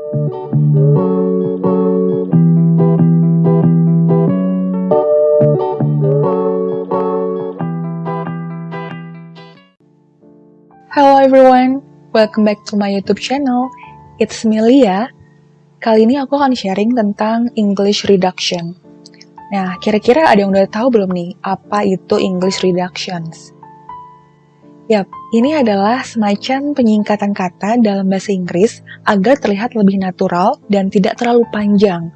Hello everyone, welcome back to my YouTube channel. It's Melia. Kali ini aku akan sharing tentang English reduction. Nah, kira-kira ada yang udah tahu belum nih apa itu English reductions? Yap, ini adalah semacam penyingkatan kata dalam bahasa Inggris agar terlihat lebih natural dan tidak terlalu panjang.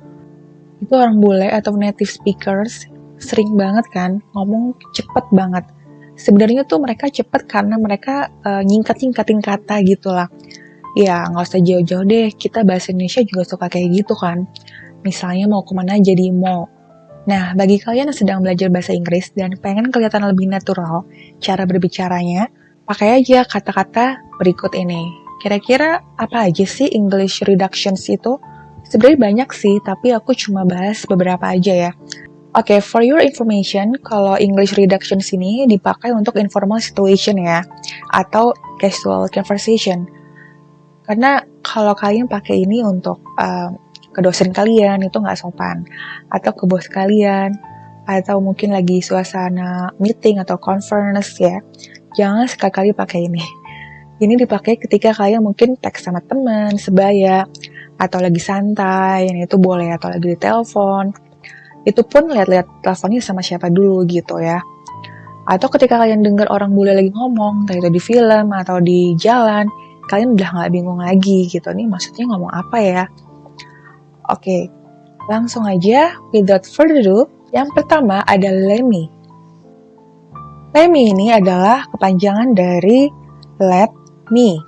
Itu orang bule atau native speakers sering banget kan ngomong cepet banget. Sebenarnya tuh mereka cepet karena mereka nyingkat-nyingkatin kata gitu lah. Ya, nggak usah jauh-jauh deh, kita bahasa Indonesia juga suka kayak gitu kan. Misalnya mau kemana jadi mau. Nah, bagi kalian yang sedang belajar bahasa Inggris dan pengen kelihatan lebih natural cara berbicaranya, pakai aja kata-kata berikut ini. Kira-kira apa aja sih English reductions itu? Sebenarnya banyak sih, tapi aku cuma bahas beberapa aja ya. Oke, for your information, kalau English reductions ini dipakai untuk informal situation ya, atau casual conversation. Karena kalau kalian pakai ini untuk ke dosen kalian, itu nggak sopan. Atau ke bos kalian, atau mungkin lagi suasana meeting atau conference ya, jangan sekali-kali pakai ini. Ini dipakai ketika kalian mungkin teks sama teman, sebaya, atau lagi santai, yang itu boleh, atau lagi di telepon. Itu pun lihat-lihat teleponnya sama siapa dulu gitu ya. Atau ketika kalian dengar orang bule lagi ngomong, entah itu di film atau di jalan, kalian udah nggak bingung lagi gitu. Nih maksudnya ngomong apa ya? Oke, langsung aja, without further ado, yang pertama ada Lemmy. Lemmy ini adalah kepanjangan dari let me.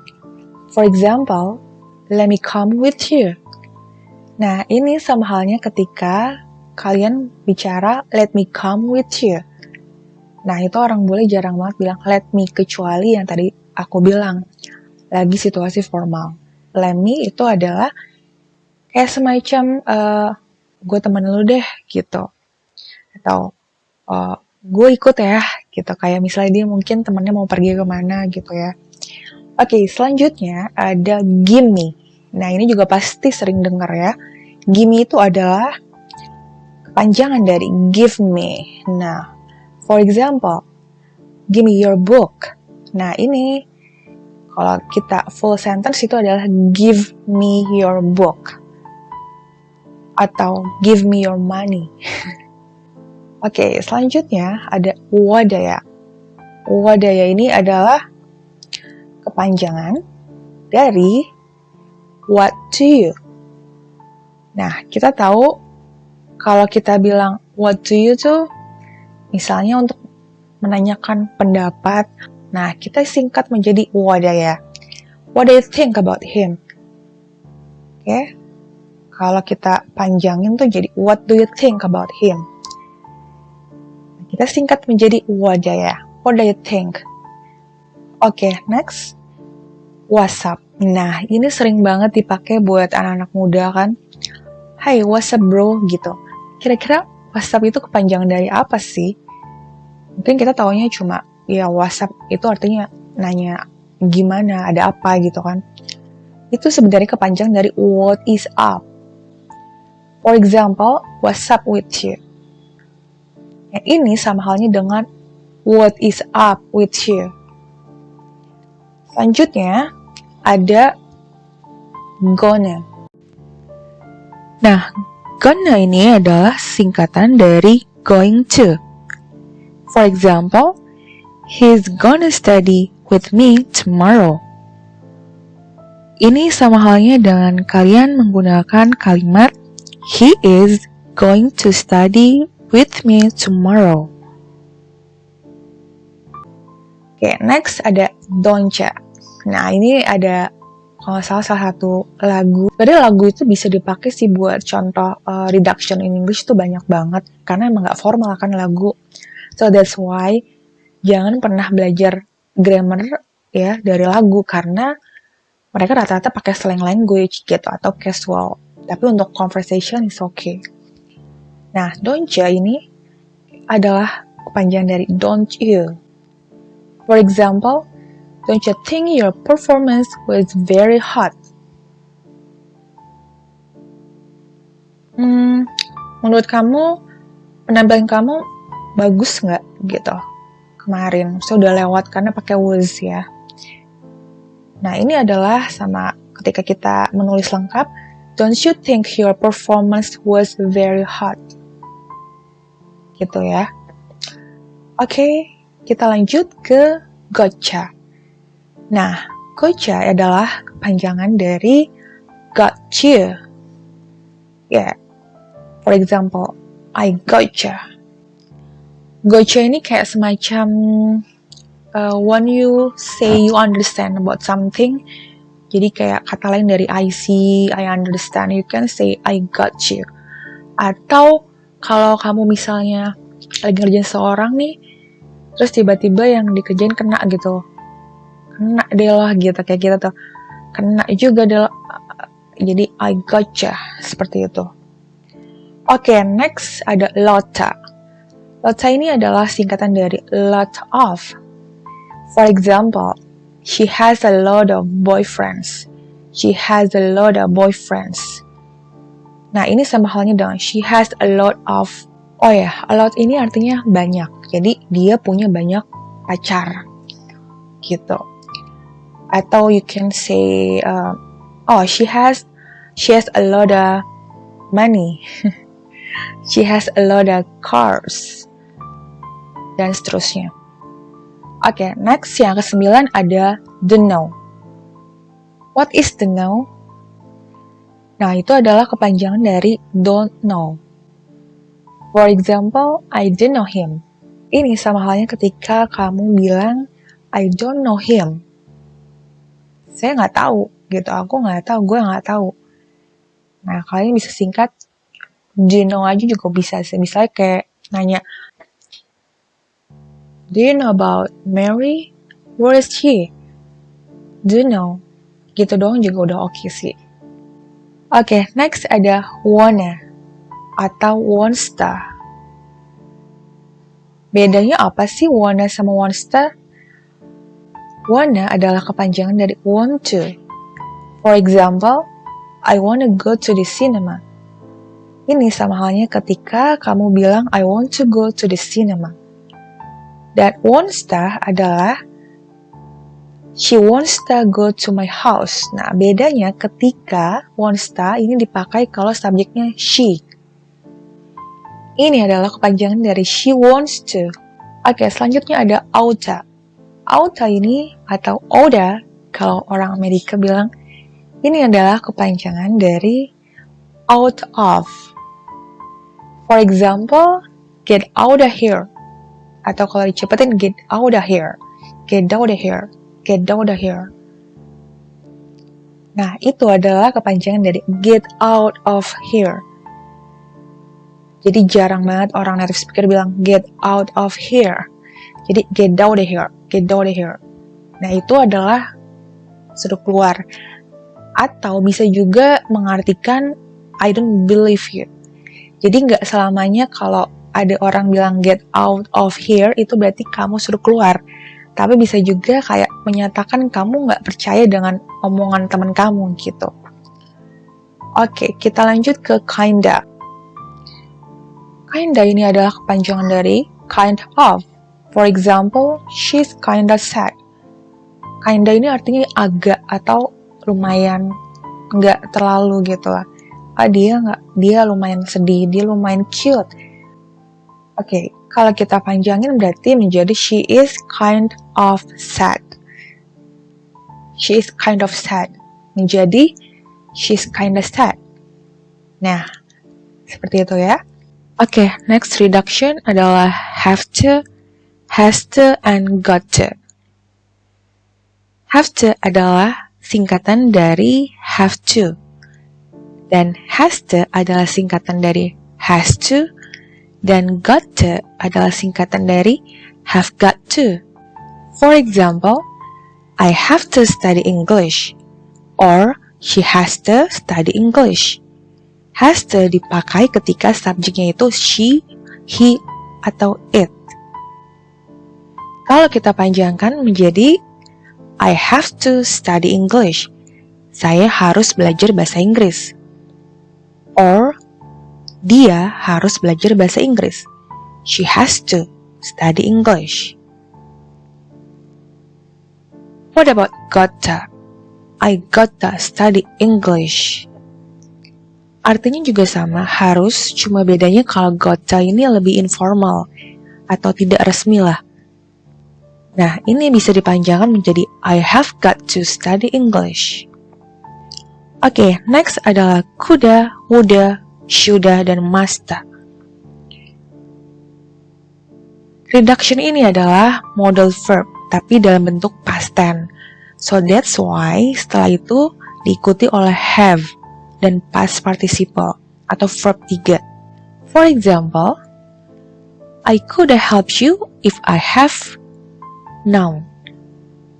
For example, let me come with you. Nah, ini sama halnya ketika kalian bicara let me come with you. Nah, itu orang bule jarang banget bilang let me, kecuali yang tadi aku bilang, lagi situasi formal. Let me itu adalah kayak semacam gue temen lu deh gitu, atau gue ikut ya gitu, kayak misalnya dia mungkin temennya mau pergi kemana gitu ya. Oke, selanjutnya ada gimme. Nah, ini juga pasti sering dengar ya. Gimme itu adalah kepanjangan dari give me. Nah, for example, give me your book. Nah, ini kalau kita full sentence itu adalah give me your book. Atau give me your money. Oke, selanjutnya ada wadaya. Wadaya ini adalah kepanjangan dari what to you. Nah, kita tahu kalau kita bilang what to you tuh misalnya untuk menanyakan pendapat. Nah, kita singkat menjadi wadaya. What do you think about him? Oke. Kalau kita panjangin tuh jadi what do you think about him? Kita singkat menjadi wadaya. What do you think? Oke, next. WhatsApp. Nah, ini sering banget dipakai buat anak-anak muda kan. Hai, WhatsApp bro, gitu. Kira-kira WhatsApp itu kepanjangan dari apa sih? Mungkin kita taunya cuma, ya WhatsApp itu artinya nanya gimana, ada apa gitu kan. Itu sebenarnya kepanjangan dari what is up. For example, what's up with you? Yang ini sama halnya dengan what is up with you. Selanjutnya, ada gonna. Nah, gonna ini adalah singkatan dari going to. For example, he's gonna study with me tomorrow. Ini sama halnya dengan kalian menggunakan kalimat he is going to study with me tomorrow. Oke, next ada don'tcha. Nah, ini ada kalau salah satu lagu. Sebenarnya lagu itu bisa dipakai sih buat contoh reduction in English tuh banyak banget. Karena emang gak formal kan lagu. So that's why jangan pernah belajar grammar ya dari lagu. Karena mereka rata-rata pakai slang language gitu atau casual. Tapi untuk conversation is okay. Nah, don'tcha ini adalah kepanjangan dari don't you. For example, don't you think your performance was very hot? menurut kamu penampilan kamu bagus nggak gitu kemarin? Saya udah lewat karena pakai was ya. Nah, ini adalah sama ketika kita menulis lengkap, don't you think your performance was very hot? Gitu ya. Oke, kita lanjut ke gotcha. Nah, gotcha adalah kepanjangan dari got you. Yeah. For example, I gotcha. Gotcha ini kayak semacam when you say you understand about something, jadi kayak kata lain dari I see, I understand, you can say I got you. Atau kalau kamu misalnya lagi ngerjain seorang nih, terus tiba-tiba yang dikerjain kena gitu, kena deh lah gitu, kayak gitu tuh, kena juga deh, jadi I gotcha, seperti itu. Oke, next ada lotta. Lotta ini adalah singkatan dari lot of. For example, she has a lot of boyfriends. She has a lot of boyfriends. Nah, ini sama halnya dengan she has a lot of. Oh ya, a lot ini artinya banyak. Jadi, dia punya banyak pacar. Gitu. Atau you can say, she has a lot of money. She has a lot of cars. Dan seterusnya. Oke, next yang ke-9 ada the know. What is the know? Nah, itu adalah kepanjangan dari don't know. For example, I don't know him. Ini sama halnya ketika kamu bilang I don't know him. Saya nggak tahu, gitu. Aku nggak tahu, gue nggak tahu. Nah, kalian bisa singkat do you know aja juga bisa sih. Misalnya kayak nanya, do you know about Mary? Where is she? Do you know? Gitu doang juga udah oke sih. Oke, next ada wanna atau wantsta. Bedanya apa sih wanna sama wantsta? Wanna adalah kepanjangan dari want to. For example, I wanna go to the cinema. Ini sama halnya ketika kamu bilang I want to go to the cinema. Dan wantsta adalah she wants to go to my house. Nah, bedanya ketika wantsta ini dipakai kalau subjeknya she. Ini adalah kepanjangan dari she wants to. Oke, selanjutnya ada oughta. Oughta ini atau oughta, kalau orang Amerika bilang, ini adalah kepanjangan dari out of. For example, get out of here. Atau kalau dicepetin, get out of here. Get out of here. Get out of here. Nah, itu adalah kepanjangan dari get out of here. Jadi jarang banget orang native speaker bilang get out of here. Jadi get out of here, get out of here. Nah, itu adalah suruh keluar. Atau bisa juga mengartikan I don't believe you. Jadi nggak selamanya kalau ada orang bilang get out of here itu berarti kamu suruh keluar. Tapi bisa juga kayak menyatakan kamu nggak percaya dengan omongan teman kamu gitu. Oke, kita lanjut ke kinda. Kinda ini adalah kepanjangan dari kind of. For example, she's kinda sad. Kinda ini artinya agak atau lumayan, nggak terlalu gitu lah. Dia lumayan sedih, dia lumayan cute. Oke, kalau kita panjangin berarti menjadi she is kind of sad. She is kind of sad. Menjadi she's kinda sad. Nah, seperti itu ya. Oke, next reduction adalah have to, has to, and got to. Have to adalah singkatan dari have to. Dan has to adalah singkatan dari has to. Dan got to adalah singkatan dari have got to. For example, I have to study English. Or she has to study English. Has to dipakai ketika subjeknya itu she, he, atau it. Kalau kita panjangkan menjadi I have to study English. Saya harus belajar bahasa Inggris. Or Dia harus belajar bahasa Inggris. She has to study English. What about gotta? I gotta study English. Artinya juga sama, harus, cuma bedanya kalau gotta ini lebih informal atau tidak resmi lah. Nah, ini bisa dipanjangkan menjadi I have got to study English. Oke, next adalah coulda, woulda, shoulda, dan musta. Reduction ini adalah modal verb, tapi dalam bentuk past tense. So that's why setelah itu diikuti oleh have dan past participle atau verb 3. For example, I coulda helped you if I have known.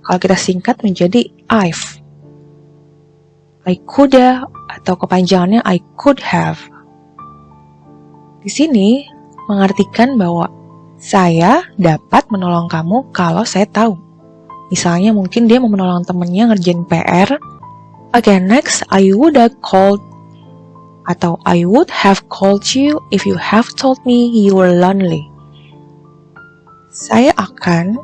Kalau kita singkat menjadi I've. I coulda atau kepanjangannya I could have. Di sini mengartikan bahwa saya dapat menolong kamu kalau saya tahu. Misalnya mungkin dia mau menolong temennya ngerjain PR. Okay, next, I would have called atau I would have called you if you have told me you were lonely. Saya akan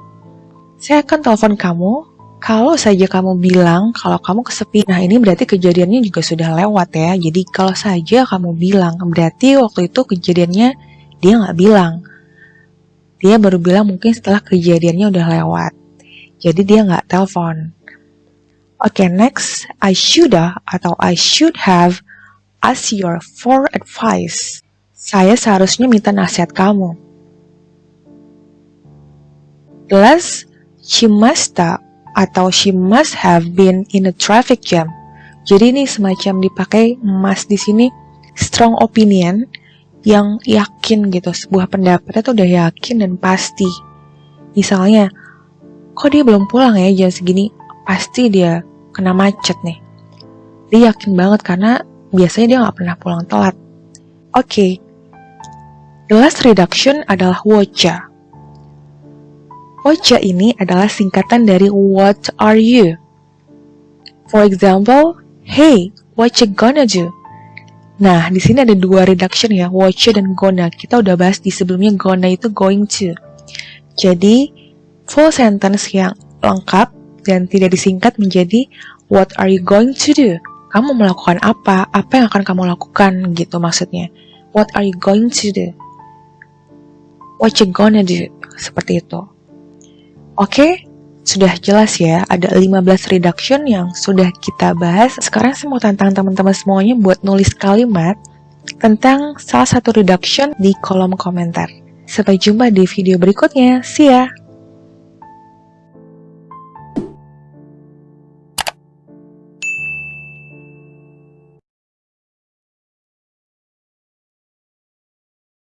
telepon kamu kalau saja kamu bilang kalau kamu kesepian. Nah, ini berarti kejadiannya juga sudah lewat ya. Jadi kalau saja kamu bilang, berarti waktu itu kejadiannya dia nggak bilang. Dia baru bilang mungkin setelah kejadiannya udah lewat. Jadi dia nggak telepon. Oke, next, I shoulda atau I should have asked you for advice. Saya seharusnya minta nasihat kamu. Plus, she musta atau she must have been in a traffic jam. Jadi ini semacam dipakai must di sini strong opinion yang yakin gitu. Sebuah pendapat itu udah yakin dan pasti. Misalnya, kok dia belum pulang ya jam segini? Pasti dia kena macet nih. Dia yakin banget karena biasanya dia gak pernah pulang telat. Oke. The last reduction adalah WOCA. WOCA ini adalah singkatan dari what are you? For example, hey, what you gonna do? Nah, di sini ada dua reduction ya, WOCA dan gonna. Kita udah bahas di sebelumnya, gonna itu going to. Jadi, full sentence yang lengkap dan tidak disingkat menjadi what are you going to do? Kamu melakukan apa? Apa yang akan kamu lakukan gitu maksudnya. What are you going to do? What you gonna do? Seperti itu. Oke, sudah jelas ya, ada 15 reduction yang sudah kita bahas. Sekarang saya mau tantang teman-teman semuanya buat nulis kalimat tentang salah satu reduction di kolom komentar. Sampai jumpa di video berikutnya. See ya!